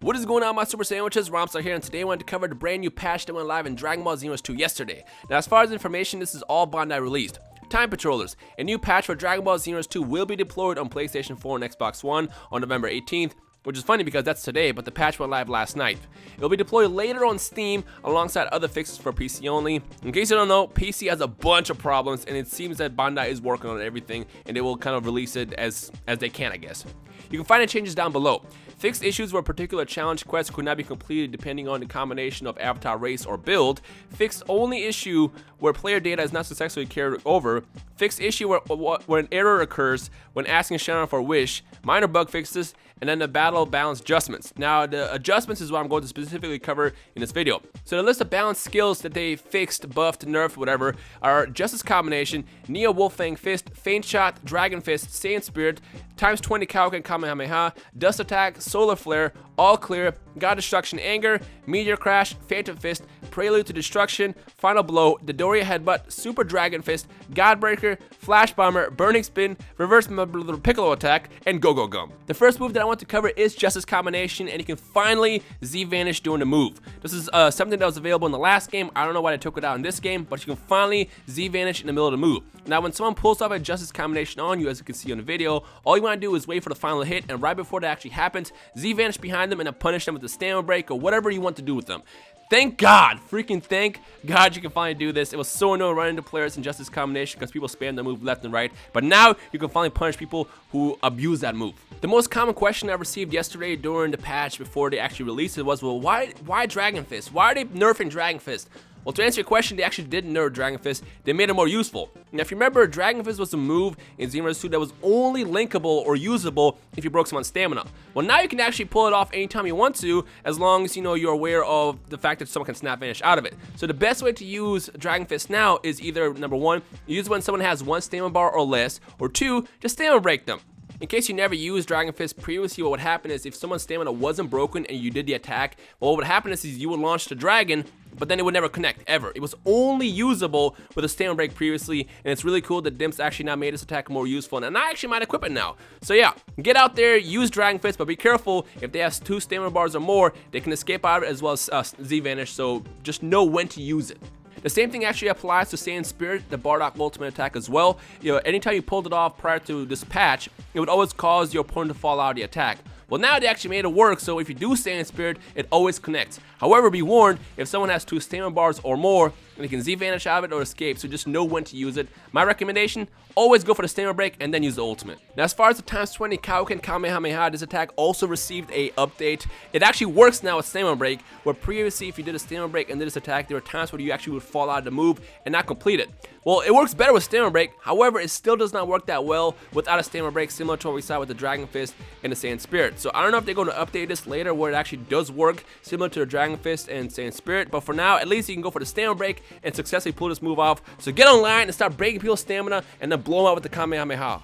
What is going on, my super sandwiches? Rhymestyle here, and today I wanted to cover the brand new patch that went live in Dragon Ball Xenoverse 2 yesterday. Now, as far as information, this is all Bandai released. Time Patrollers, a new patch for Dragon Ball Xenoverse 2 will be deployed on PlayStation 4 and Xbox One on November 18th, which is funny because that's today, but the patch went live last night. It will be deployed later on Steam alongside other fixes for PC only. In case you don't know, PC has a bunch of problems, and it seems that Bandai is working on everything, and they will kind of release it as they can, I guess. You can find the changes down below. Fixed issues where particular challenge quests could not be completed depending on the combination of avatar race or build. Fixed only issue where player data is not successfully carried over. Fixed issue where an error occurs when asking Shannon for a wish. Minor bug fixes, and then the battle balance adjustments. Now, the adjustments is what I'm going to specifically cover in this video. So the list of balance skills that they fixed, buffed, nerfed, whatever, are Justice Combination, Neo Wolfang Fist, Feint Shot, Dragon Fist, Saiyan Spirit, times 20 Kaioken Kamehameha, Dust Attack, Solar Flare, All Clear, God Destruction Anger, Meteor Crash, Phantom Fist, Prelude to Destruction, Final Blow, Dodoria Headbutt, Super Dragon Fist, Godbreaker, Flash Bomber, Burning Spin, Reverse Piccolo Attack, and Go Go Gum. The first move that I want to cover is Justice Combination, and you can finally Z-Vanish during the move. This is something that was available in the last game. I don't know why they took it out in this game, but you can finally Z-Vanish in the middle of the move. Now, when someone pulls off a Justice Combination on you, as you can see on the video, all you want to do is wait for the final hit, and right before that actually happens, Z-Vanish behind them and then punish them with the stamina break or whatever you want to do with them. Thank God, freaking thank God you can finally do this. It was so annoying running into players in Justice Combination because people spam the move left and right, but now you can finally punish people who abuse that move. The most common question I received yesterday during the patch before they actually released it was, well, why Dragon Fist? Why are they nerfing Dragon Fist? Well, to answer your question, they actually didn't nerf Dragon Fist. They made it more useful. Now, if you remember, Dragon Fist was a move in Xenoverse 2 that was only linkable or usable if you broke someone's stamina. Well, now you can actually pull it off anytime you want to, as long as you're aware of the fact that someone can snap vanish out of it. So the best way to use Dragon Fist now is either, number one, use when someone has one stamina bar or less, or two, just stamina break them. In case you never used Dragon Fist previously, what would happen is if someone's stamina wasn't broken and you did the attack, well, what would happen is you would launch the dragon, but then it would never connect, ever. It was only usable with a stamina break previously, and it's really cool that Dimp's actually now made this attack more useful, and I actually might equip it now. So yeah, get out there, use Dragon Fist, but be careful. If they have 2 stamina bars or more, they can escape out of it as well as Z-Vanish, so just know when to use it. The same thing actually applies to Saiyan Spirit, the Bardock ultimate attack as well. Anytime you pulled it off prior to this patch, it would always cause your opponent to fall out of the attack. Well, now they actually made it work, so if you do Saiyan Spirit, it always connects. However, be warned, if someone has 2 stamina bars or more, they can Z-Vanish out of it or escape, so just know when to use it. My recommendation, always go for the stamina break and then use the ultimate. Now, as far as the times 20 Kaioken Kamehameha, this attack also received a update. It actually works now with stamina break, where previously if you did a stamina break and did this attack, there were times where you actually would fall out of the move and not complete it. Well, it works better with stamina break. However, it still does not work that well without a stamina break, similar to what we saw with the Dragon Fist and the Saiyan Spirit. So I don't know if they're going to update this later where it actually does work similar to the Dragon Fist and Saiyan Spirit, but for now, at least you can go for the stamina break and successfully pull this move off. So get online and start breaking people's stamina and then blow them out with the Kamehameha.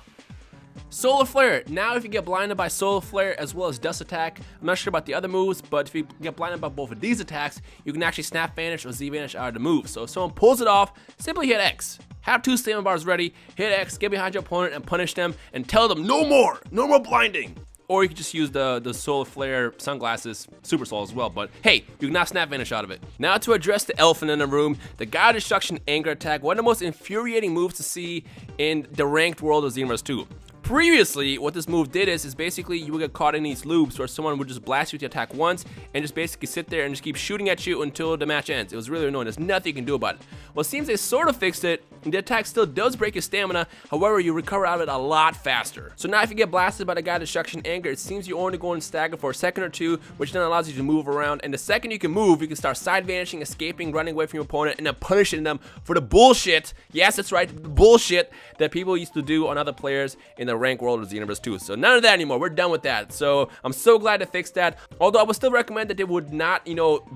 Solar Flare. Now if you get blinded by Solar Flare as well as Dust Attack, I'm not sure about the other moves, but if you get blinded by both of these attacks, you can actually Snap Vanish or Z-Vanish out of the move. So if someone pulls it off, simply hit X. Have 2 stamina bars ready, hit X, get behind your opponent and punish them and tell them no more blinding. Or you can just use the Solar Flare sunglasses, Super Soul as well, but hey, you can now Snap Vanish out of it. Now to address the elephant in the room, the God Destruction Anger attack, one of the most infuriating moves to see in the ranked world of Xenoverse 2. Previously, what this move did is basically you would get caught in these loops where someone would just blast you with the attack once and just basically sit there and just keep shooting at you until the match ends. It was really annoying. There's nothing you can do about it. Well, it seems they sort of fixed it. The attack still does break your stamina, however, you recover out of it a lot faster. So now if you get blasted by the God Destruction Anger, it seems you're only going to stagger for a second or two, which then allows you to move around. And the second you can move, you can start side vanishing, escaping, running away from your opponent, and then punishing them for the bullshit, yes, that's right, the bullshit that people used to do on other players in the ranked world of Xenoverse 2. So none of that anymore. We're done with that. So I'm so glad to fix that. Although I would still recommend that they would not,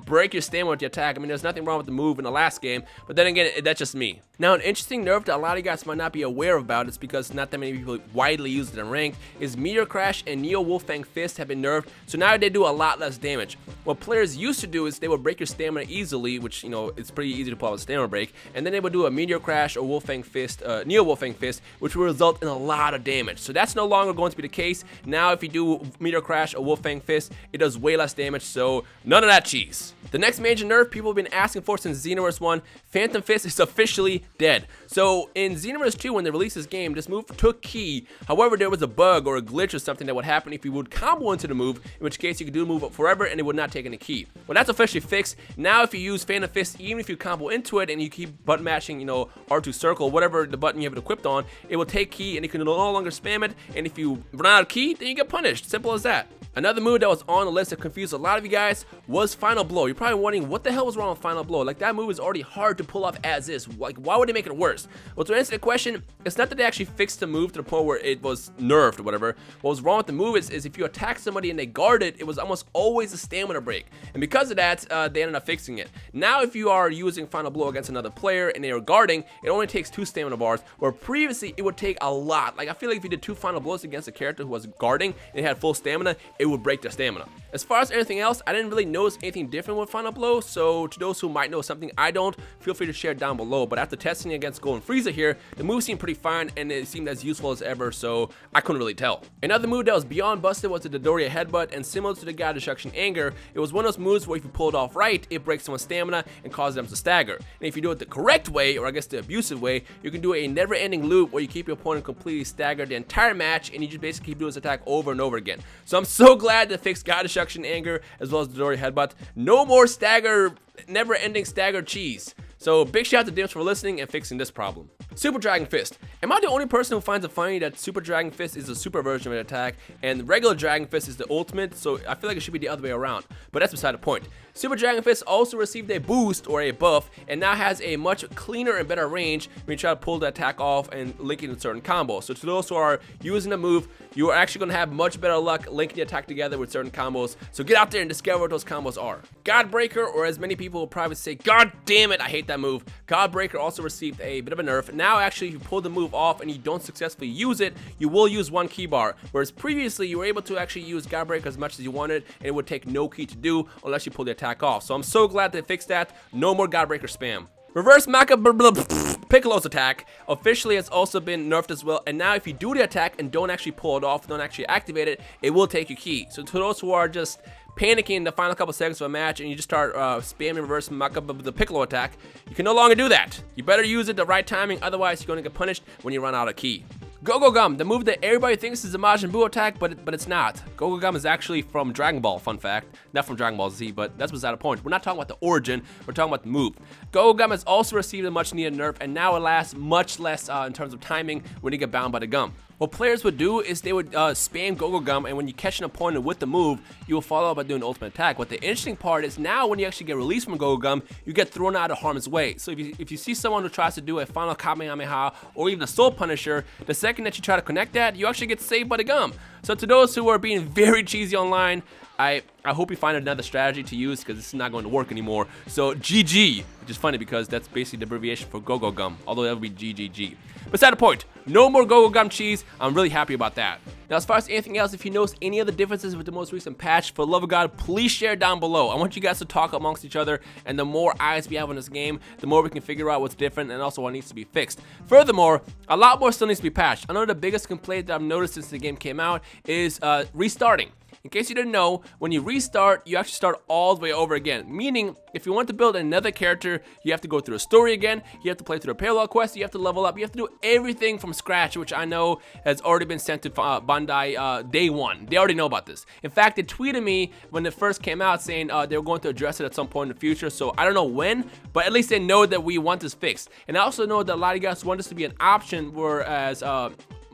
break your stamina with the attack. I mean, there's nothing wrong with the move in the last game, but then again, that's just me. Now, an interesting nerf that a lot of you guys might not be aware about, it's because not that many people widely use it in ranked, is Meteor Crash and Neo Wolfang Fist have been nerfed, so now they do a lot less damage. what players used to do is they would break your stamina easily, which, you know, it's pretty easy to pull out a stamina break, and then they would do a Meteor Crash or Wolfang Fist, Neo Wolfang Fist, which will result in a lot of damage. So that's no longer going to be the case. Now if you do Meteor Crash or Wolfang Fist, it does way less damage, so none of that cheese. The next major nerf people have been asking for since Xenoverse 1, Phantom Fist is officially dead. So in Xenoverse 2, when they released this game, this move took key. However, there was a bug or a glitch or something that would happen if you would combo into the move, in which case you could do the move forever and it would not take any key. Well, that's officially fixed. Now if you use Phantom Fist, even if you combo into it and you keep button mashing, you know, R2 circle, whatever the button you have it equipped on, it will take key and you can no longer spam it, and if you run out of key, then you get punished. Simple as that. Another move that was on the list that confused a lot of you guys was Final Blow. You're probably wondering what the hell was wrong with Final Blow. Like, that move is already hard to pull off as is. Like, why would they make it worse? Well, to answer the question, it's not that they actually fixed the move to the point where it was nerfed or whatever. What was wrong with the move is if you attack somebody and they guard it, it was almost always a stamina break. And because of that, they ended up fixing it. Now, if you are using Final Blow against another player and they are guarding, it only takes 2 stamina bars, where previously it would take a lot. Like, I feel like if you did 2 Final Blows against a character who was guarding and they had full stamina, it would break their stamina. As far as anything else, I didn't really notice anything different with Final Blow, so to those who might know something I don't, feel free to share it down below. But after testing against Golden Frieza here, the move seemed pretty fine and it seemed as useful as ever, so I couldn't really tell. Another move that was beyond busted was the Dodoria Headbutt, and similar to the God Destruction Anger, it was one of those moves where if you pull it off right, it breaks someone's stamina and causes them to stagger. And if you do it the correct way, or I guess the abusive way, you can do a never-ending loop where you keep your opponent completely staggered the entire match, and you just basically keep doing this attack over and over again. So I'm so glad to fix God Destruction Anger as well as the Dodoria Headbutt. No more stagger, never-ending stagger cheese. So big shout out to didnt for listening and fixing this problem. Super Dragon Fist. Am I the only person who finds it funny that Super Dragon Fist is a super version of an attack and regular Dragon Fist is the ultimate? So I feel like it should be the other way around, but that's beside the point. Super Dragon Fist also received a boost or a buff and now has a much cleaner and better range when you try to pull the attack off and link it in certain combos. So to those who are using the move, you are actually going to have much better luck linking the attack together with certain combos. So get out there and discover what those combos are. Godbreaker, or as many people will probably say, God damn it, I hate that move. Godbreaker also received a bit of a nerf. Now actually, if you pull the move off and you don't successfully use it, you will use 1 key bar. Whereas previously, you were able to actually use Godbreaker as much as you wanted, and it would take no key to do unless you pull the attack off. So I'm so glad they fixed that. No more Godbreaker spam. Reverse Mecha Piccolo's attack officially has also been nerfed as well, and now if you do the attack and don't actually pull it off, don't actually activate it, it will take your key. So to those who are just panicking in the final couple seconds of a match and you just start spamming Reverse Mecha the Piccolo attack, you can no longer do that. You better use it the right timing, otherwise you're going to get punished when you run out of key. Go Gum, the move that everybody thinks is a Majin Buu attack, but it's not. Go Gum is actually from Dragon Ball, fun fact. Not from Dragon Ball Z, but that's beside the point. We're not talking about the origin, we're talking about the move. Go Gum has also received a much needed nerf, and now it lasts much less in terms of timing when you get bound by the gum. What players would do is they would spam Go Gum, and when you catch an opponent with the move, you will follow up by doing the ultimate attack. But the interesting part is now when you actually get released from Go Gum, you get thrown out of harm's way. So if you see someone who tries to do a final Kamehameha or even a Soul Punisher, the second that you try to connect that, you actually get saved by the gum. So to those who are being very cheesy online, I hope you find another strategy to use because this is not going to work anymore. So GG, which is funny because that's basically the abbreviation for Go Gum, although that would be GGG. Beside the point, no more Go Gum cheese. I'm really happy about that. Now, as far as anything else, if you notice any other differences with the most recent patch, for the love of God, please share down below. I want you guys to talk amongst each other, and the more eyes we have on this game, the more we can figure out what's different and also what needs to be fixed. Furthermore, a lot more still needs to be patched. I know the biggest complaint that I've noticed since the game came out is restarting. In case you didn't know, when you restart, you actually start all the way over again. Meaning, if you want to build another character, you have to go through a story again, you have to play through a parallel quest, you have to level up, you have to do everything from scratch, which I know has already been sent to Bandai day one. They already know about this. In fact, they tweeted me when it first came out saying they were going to address it at some point in the future, so I don't know when, but at least they know that we want this fixed. And I also know that a lot of you guys want this to be an option, whereas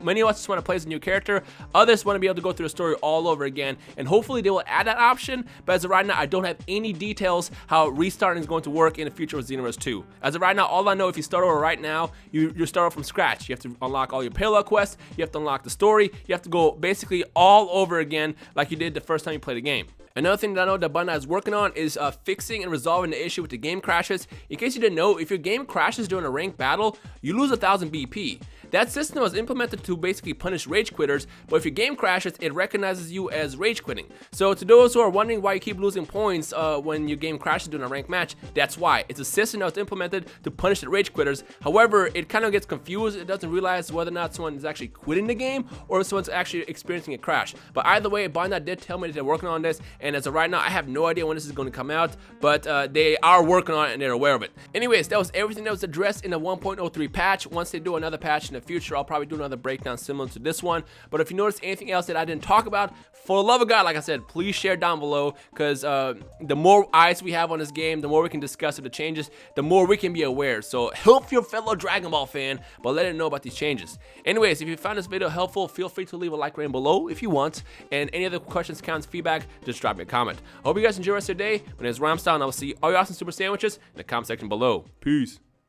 many of us just want to play as a new character. Others want to be able to go through the story all over again, and hopefully they will add that option. But as of right now, I don't have any details how restarting is going to work in the future with Xenoverse 2. As of right now, all I know, if you start over right now, you start off from scratch. You have to unlock all your parallel quests, you have to unlock the story, you have to go basically all over again like you did the first time you played the game. Another thing that I know that Bandai is working on is fixing and resolving the issue with the game crashes. In case you didn't know, if your game crashes during a ranked battle, you lose 1,000 BP. That system was implemented to basically punish rage quitters, but if your game crashes, it recognizes you as rage quitting. So to those who are wondering why you keep losing points when your game crashes during a ranked match, that's why. It's a system that was implemented to punish the rage quitters. However, it kind of gets confused. It doesn't realize whether or not someone is actually quitting the game or if someone's actually experiencing a crash. But either way, Bandai did tell me that they're working on this, and as of right now, I have no idea when this is going to come out, but they are working on it and they're aware of it. Anyways, that was everything that was addressed in the 1.03 patch. Once they do another patch in the future, I'll probably do another breakdown similar to this one. But if you notice anything else that I didn't talk about, for the love of God, like I said, please share down below, because the more eyes we have on this game, the more we can discuss the changes, the more we can be aware. So help your fellow Dragon Ball fan, but let him know about these changes. Anyways, if you found this video helpful, feel free to leave a like rating below if you want, and any other questions, comments, feedback, just drop me a comment. I hope you guys enjoy the rest of your day. My name is Rhymestyle, and I will see all you awesome super sandwiches in the comment section below. Peace.